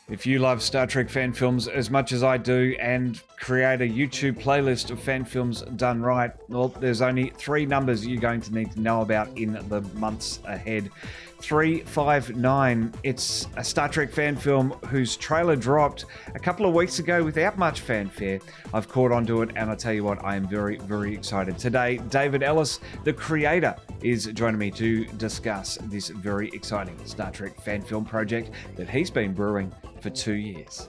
If you love Star Trek fan films as much as I do and create a YouTube playlist of fan films done right, well, there's only three numbers you're going to need to know about in the months ahead. 359. It's a Star Trek fan film whose trailer dropped a couple of weeks ago without much fanfare. I've caught onto it, and I tell you what, I am very, very excited. Today, David Ellis, the creator, is joining me to discuss this very exciting Star Trek fan film project that he's been brewing for 2 years.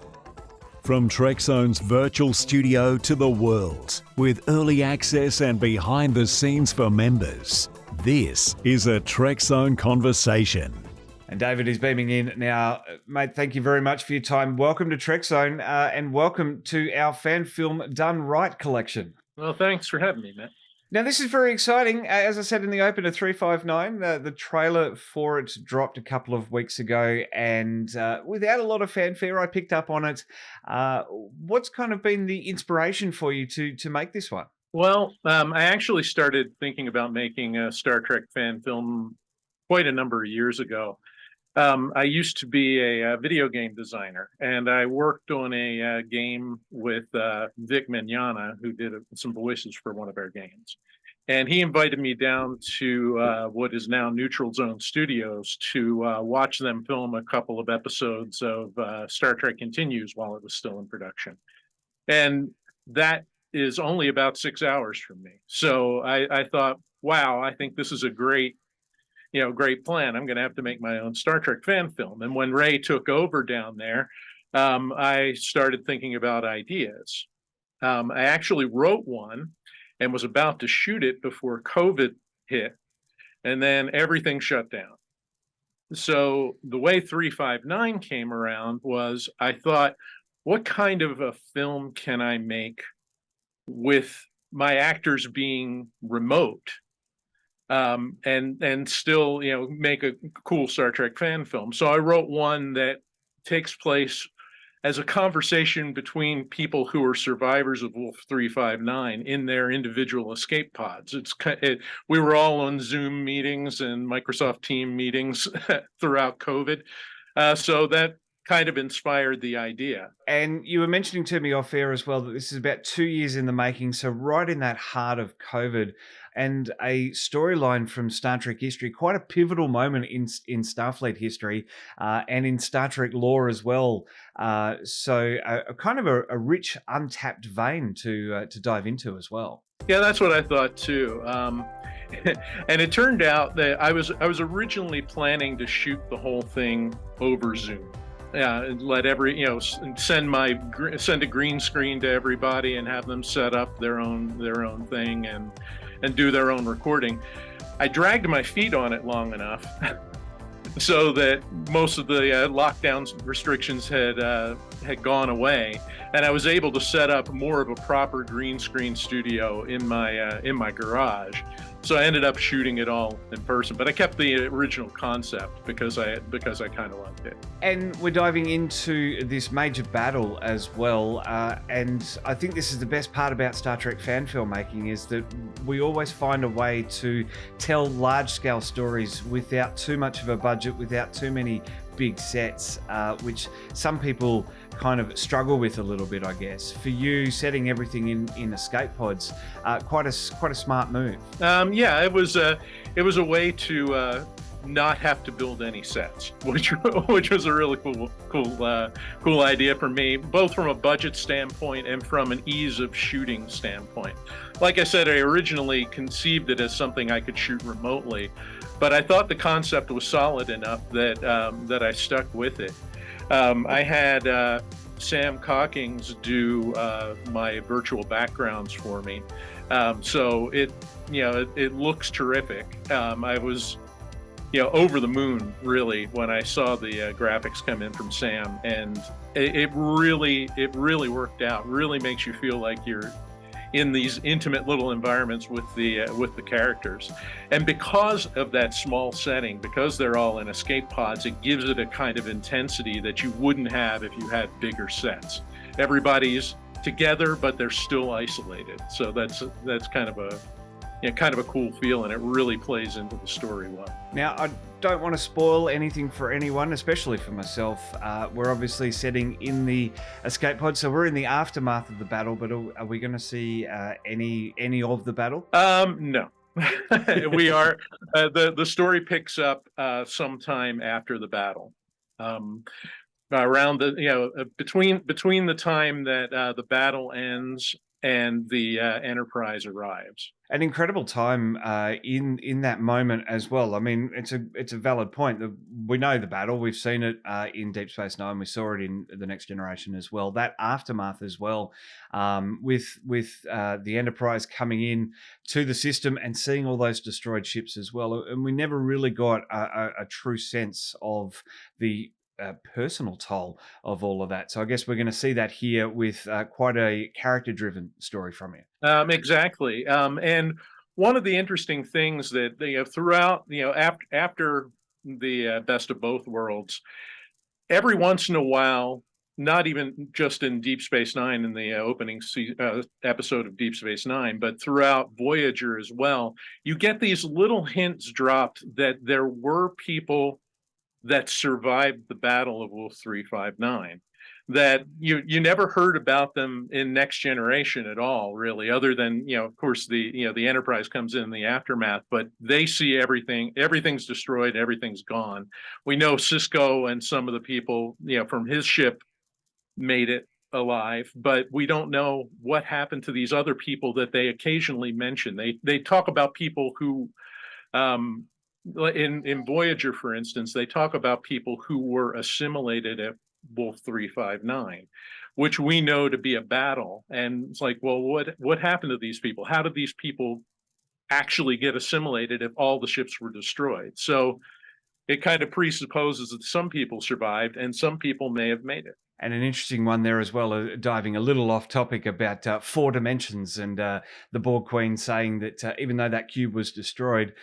From Trekzone's virtual studio to the world, with early access and behind the scenes for members, this is a Trekzone conversation. And David is beaming in now. Mate, thank you very much for your time. Welcome to Trekzone and welcome to our fan film Done Right collection. Well, thanks for having me, Matt. Now, this is very exciting. As I said in the opener, 359, the trailer for it dropped a couple of weeks ago, and without a lot of fanfare, I picked up on it. What's kind of been the inspiration for you to make this one? Well, I actually started thinking about making a Star Trek fan film quite a number of years ago. I used to be a video game designer, and I worked on a game with Vic Mignogna, who did some voices for one of our games. And he invited me down to what is now Neutral Zone Studios to watch them film a couple of episodes of Star Trek Continues while it was still in production. And that is only about 6 hours from me. So I thought, wow, I think this is a great plan. I'm going to have to make my own Star Trek fan film. And when Ray took over down there, I started thinking about ideas. I actually wrote one and was about to shoot it before COVID hit, and then everything shut down. So the way 359 came around was I thought, what kind of a film can I make with my actors being remote? And still, make a cool Star Trek fan film. So I wrote one that takes place as a conversation between people who are survivors of Wolf 359 in their individual escape pods. We were all on Zoom meetings and Microsoft Team meetings throughout COVID. So that kind of inspired the idea. And you were mentioning to me off air as well that this is about 2 years in the making, so right in that heart of COVID, and a storyline from Star Trek history, quite a pivotal moment in Starfleet history and in Star Trek lore as well. So a kind of a rich, untapped vein to dive into as well. Yeah, that's what I thought too. And it turned out that I was originally planning to shoot the whole thing over Zoom. And let send a green screen to everybody and have them set up their own thing and do their own recording. I dragged my feet on it long enough so that most of the lockdown restrictions had gone away, and I was able to set up more of a proper green screen studio in my garage. So I ended up shooting it all in person, but I kept the original concept because I kind of liked it. And we're diving into this major battle as well. And I think this is the best part about Star Trek fan filmmaking, is that we always find a way to tell large-scale stories without too much of a budget, without too many big sets, which some people kind of struggle with a little bit, I guess. For you, setting everything in escape pods, quite a smart move. Yeah, it was a way to not have to build any sets, which was a really cool idea for me, both from a budget standpoint and from an ease of shooting standpoint. Like I said, I originally conceived it as something I could shoot remotely, but I thought the concept was solid enough that I stuck with it. I had Sam Cockings do my virtual backgrounds for me, so it looks terrific. I was over the moon really when I saw the graphics come in from Sam, and it really worked out. Really makes you feel like you're in these intimate little environments with the characters. And because of that small setting, because they're all in escape pods, it gives it a kind of intensity that you wouldn't have if you had bigger sets. Everybody's together, but they're still isolated. So that's kind of kind of a cool feel, and it really plays into the story well. Now, I don't want to spoil anything for anyone, especially for myself. We're obviously setting in the escape pod, so we're in the aftermath of the battle. But are we going to see any of the battle? No. We are. The story picks up sometime after the battle. Around between the time that the battle ends and the Enterprise arrives. An incredible time in that moment as well. I mean, it's a valid point. We know the battle. We've seen it in Deep Space Nine. We saw it in The Next Generation as well. That aftermath as well, with the Enterprise coming in to the system and seeing all those destroyed ships as well. And we never really got a true sense of the personal toll of all of that. So I guess we're going to see that here with quite a character-driven story from you. Exactly. And one of the interesting things that throughout, after the Best of Both Worlds, every once in a while, not even just in Deep Space Nine in the opening episode of Deep Space Nine, but throughout Voyager as well, you get these little hints dropped that there were people that survived the Battle of Wolf 359, that you never heard about them in Next Generation at all, really, other than, of course, the Enterprise comes in the aftermath, but they see everything's destroyed, everything's gone. We know Sisko and some of the people, from his ship made it alive, but we don't know what happened to these other people that they occasionally mention. They talk about people who, in Voyager, for instance, they talk about people who were assimilated at Wolf 359, which we know to be a battle. And it's like, well, what happened to these people? How did these people actually get assimilated if all the ships were destroyed? So it kind of presupposes that some people survived and some people may have made it. And an interesting one there as well, diving a little off topic about 4 dimensions and the Borg Queen saying that even though that cube was destroyed,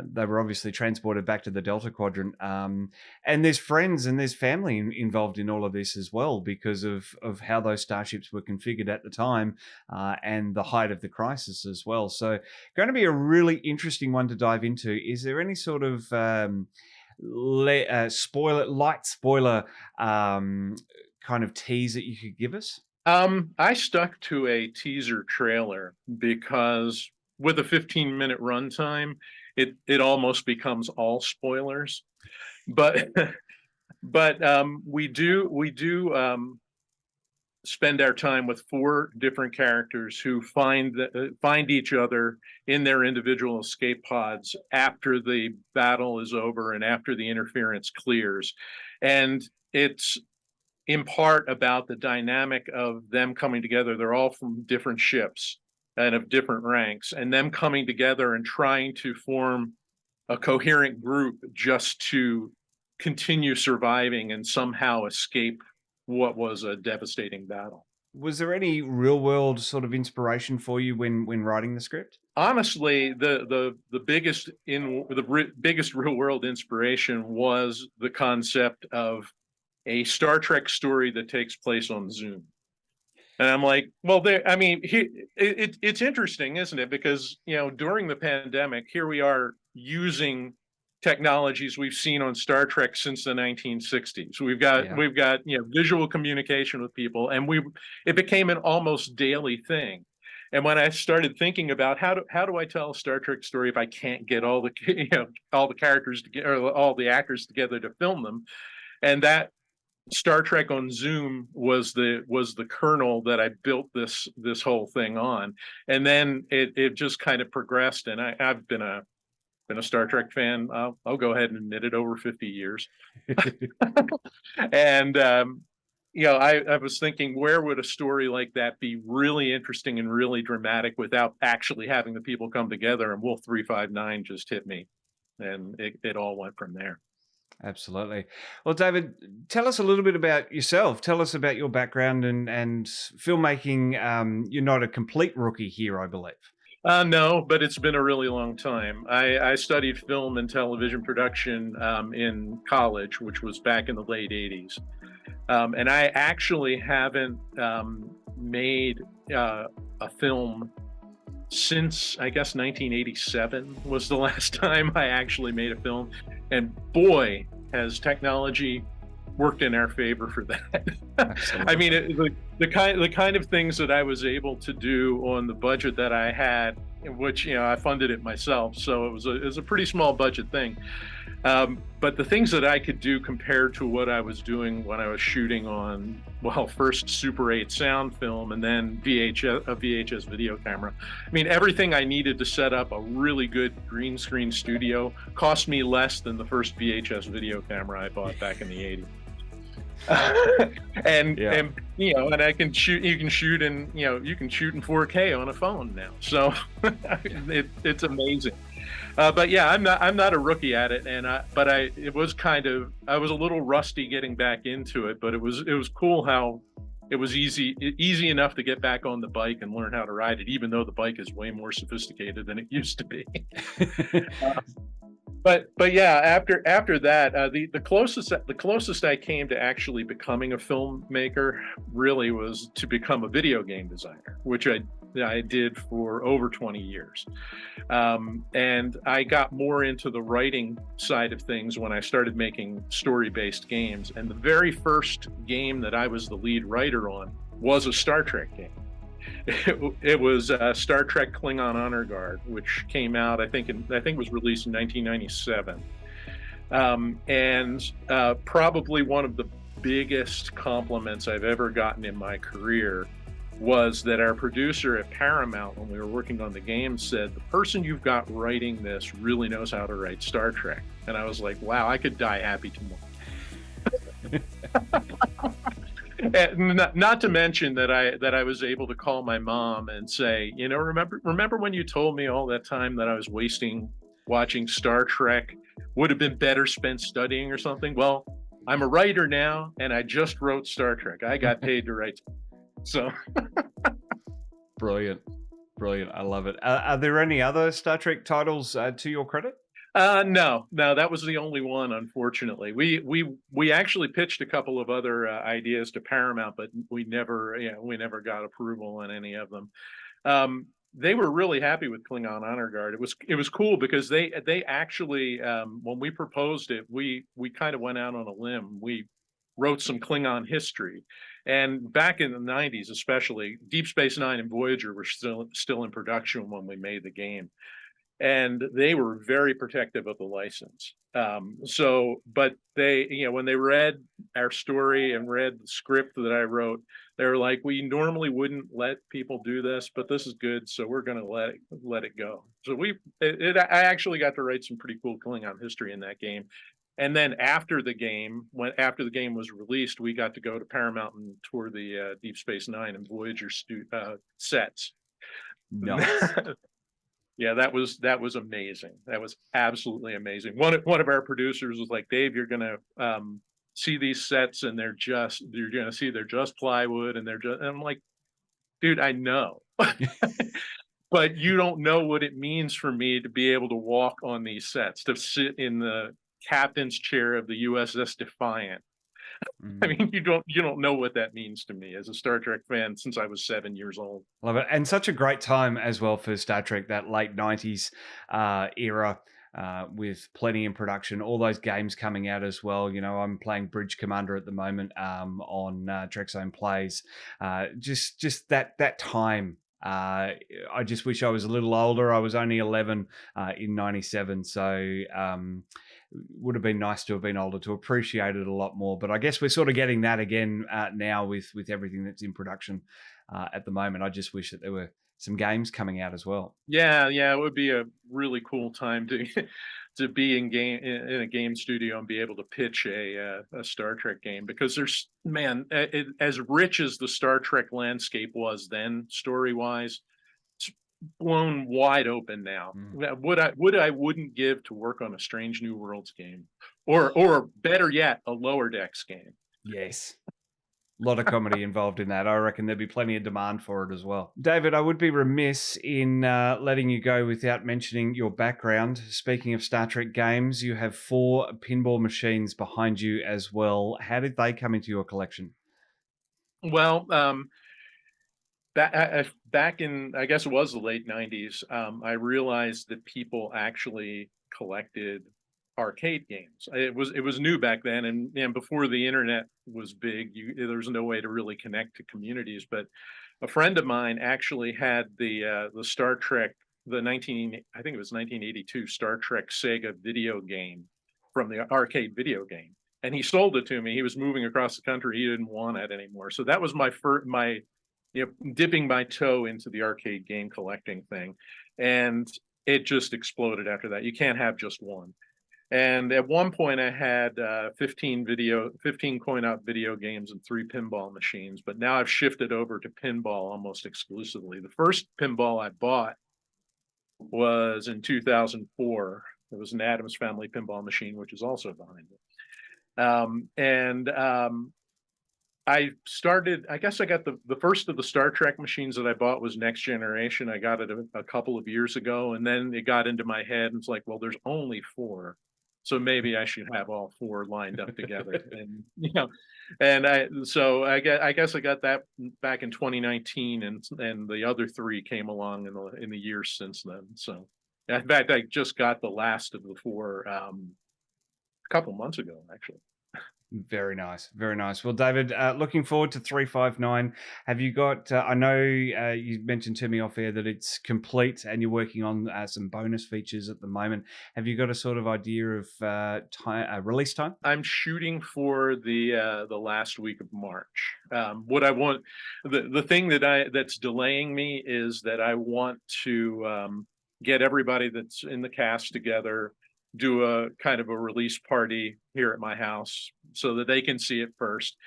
they were obviously transported back to the Delta Quadrant. And there's friends and there's family involved in all of this as well because of how those starships were configured at the time and the height of the crisis as well. So going to be a really interesting one to dive into. Is there any sort of light spoiler kind of tease that you could give us? I stuck to a teaser trailer because with a 15-minute runtime, it almost becomes all spoilers. But we do spend our time with 4 different characters who find each other in their individual escape pods after the battle is over and after the interference clears, and it's in part about the dynamic of them coming together. They're all from different ships and of different ranks, and them coming together and trying to form a coherent group just to continue surviving and somehow escape what was a devastating battle. Was there any real world sort of inspiration for you when writing the script? Honestly, the biggest real world inspiration was the concept of a Star Trek story that takes place on Zoom. And I'm like, well, it's interesting, isn't it? Because, during the pandemic, here we are using technologies we've seen on Star Trek since the 1960s. We've got visual communication with people, and it became an almost daily thing. And when I started thinking about how do I tell a Star Trek story if I can't get all the characters together, or all the actors together to film them, and that Star Trek on Zoom was the kernel that I built this whole thing on. And then it just kind of progressed, and I've been a Star Trek fan. I'll go ahead and admit it, over 50 years. And I was thinking, where would a story like that be really interesting and really dramatic without actually having the people come together? And Wolf 359 just hit me, and it all went from there. Absolutely. Well, David, tell us a little bit about yourself. Tell us about your background and filmmaking. You're not a complete rookie here, I believe. No, but it's been a really long time. I studied film and television production in college, which was back in the late 80s. And I actually haven't made a film since I guess 1987 was the last time I actually made a film, and boy, has technology worked in our favor for that. I mean, the kind of things that I was able to do on the budget that I had, in which I funded it myself, so it was a pretty small budget thing. But the things that I could do compared to what I was doing when I was shooting on, well, first Super 8 sound film and then a VHS video camera. I mean, everything I needed to set up a really good green screen studio cost me less than the first VHS video camera I bought back in the 80s. And and I can shoot. You can shoot in you can shoot in 4K on a phone now. So it's amazing. But yeah, I'm not a rookie at it, and I was a little rusty getting back into it, but it was cool how it was easy enough to get back on the bike and learn how to ride it, even though the bike is way more sophisticated than it used to be. But yeah, after that, the closest I came to actually becoming a filmmaker really was to become a video game designer, which I did for over 20 years. And I got more into the writing side of things when I started making story-based games. And the very first game that I was the lead writer on was a Star Trek game. It was Star Trek Klingon Honour Guard, which came out, I think was released in 1997. And probably one of the biggest compliments I've ever gotten in my career was that our producer at Paramount, when we were working on the game, said, "The person you've got writing this really knows how to write Star Trek." And I was like, wow, I could die happy tomorrow. Not to mention that I was able to call my mom and say, remember when you told me all that time that I was wasting watching Star Trek would have been better spent studying or something? Well, I'm a writer now, and I just wrote Star Trek. I got paid to write. So brilliant. I love it. Are there any other Star Trek titles to your credit? No, that was the only one, unfortunately. We actually pitched a couple of other ideas to Paramount, but we never got approval on any of them. They were really happy with Klingon Honour Guard. It was cool because they actually, when we proposed it, we kind of went out on a limb. We wrote some Klingon history, and back in the 90s, especially, Deep Space Nine and Voyager were still in production when we made the game. And they were very protective of the license. But they, when they read our story and read the script that I wrote, they were like, "We normally wouldn't let people do this, but this is good, so we're going to let it go." So I actually got to write some pretty cool Klingon history in that game. And then after the game was released, we got to go to Paramount and tour the Deep Space Nine and Voyager sets. Nice. Yeah, that was amazing. That was absolutely amazing. One of our producers was like, "Dave, you're gonna see these sets, and they're just plywood, and and I'm like, "Dude, I know." But you don't know what it means for me to be able to walk on these sets, to sit in the captain's chair of the USS Defiant. I mean, you don't know what that means to me as a Star Trek fan since I was 7 years old. Love it. And such a great time as well for Star Trek, that late 90s era, with plenty in production, all those games coming out as well. I'm playing Bridge Commander at the moment on Trekzone Plays. Just that time. I just wish I was a little older. I was only 11 in 97, so would have been nice to have been older to appreciate it a lot more. But I guess we're sort of getting that again now with everything that's in production at the moment. I just wish that there were some games coming out as well. Yeah, it would be a really cool time to be in a game studio and be able to pitch a Star Trek game, because there's, man, as rich as the Star Trek landscape was then, story wise, it's blown wide open now. What I wouldn't give to work on a Strange New Worlds game, or better yet, a Lower Decks game. Yes. A lot of comedy involved in that. I reckon there'd be plenty of demand for it as well. David, I would be remiss in letting you go without mentioning your background. Speaking of Star Trek games, you have 4 pinball machines behind you as well. How did they come into your collection? Well, back in, I guess it was the late 90s, I realized that people actually collected arcade games. It was new back then, and before the internet was big, there was no way to really connect to communities. But a friend of mine actually had the Star Trek, I think it was 1982 Star Trek Sega video game from the arcade video game, and he sold it to me. He was moving across the country. He didn't want it anymore. So that was my dipping my toe into the arcade game collecting thing, and it just exploded after that. You can't have just one. And at one point, I had 15 coin-op video games and 3 pinball machines. But now I've shifted over to pinball almost exclusively. The first pinball I bought was in 2004. It was an Addams Family pinball machine, which is also behind it. I guess I got the first of the Star Trek machines that I bought was Next Generation. I got it a couple of years ago, and then it got into my head, and it's like, well, there's only 4. So maybe I should have all 4 lined up together. And I guess I got that back in 2019, and the other 3 came along in the years since then. So in fact, I just got the last of the 4 a couple months ago, actually. Very nice, very nice. Well, David, looking forward to 359. Have you got? I know you mentioned to me off air that it's complete, and you're working on some bonus features at the moment. Have you got a sort of idea of release time? I'm shooting for the last week of March. What I want, the thing that's delaying me is that I want to get everybody that's in the cast together, do a kind of a release party here at my house so that they can see it first.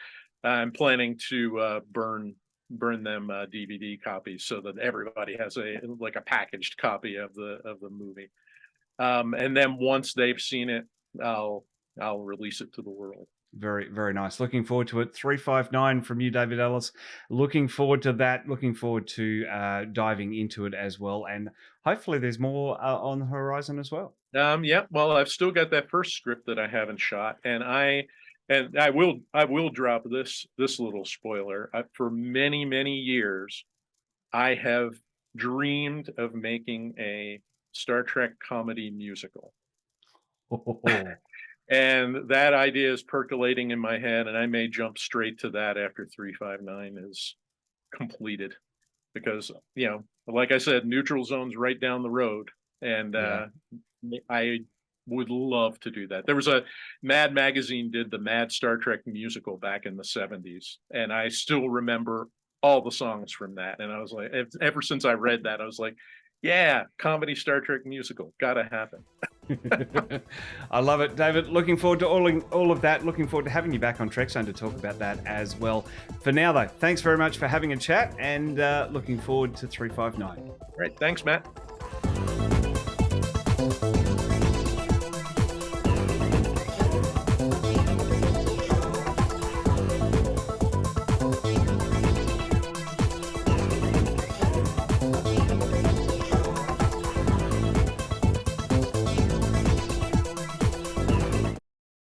I'm planning to burn them DVD copies so that everybody has a packaged copy of the movie. And then once they've seen it, I'll release it to the world. Very, very nice. Looking forward to it. 359 from you, David Ellis. Looking forward to that. Looking forward to diving into it as well. And hopefully there's more on the horizon as well. Yeah, well, I've still got that first script that I haven't shot, and I will drop this little spoiler. For many, many years, I have dreamed of making a Star Trek comedy musical. And that idea is percolating in my head, and I may jump straight to that after 359 is completed, because like I said, Neutral Zone's right down the road, and I would love to do that. There was Mad Magazine did the Mad Star Trek musical back in the 70s, and I still remember all the songs from that. And I was like, ever since I read that, I was like, yeah, comedy Star Trek musical, gotta happen. I love it, David. Looking forward to all of that. Looking forward to having you back on Trekzone to talk about that as well. For now, though, thanks very much for having a chat, and looking forward to 359. Great, thanks, Matt.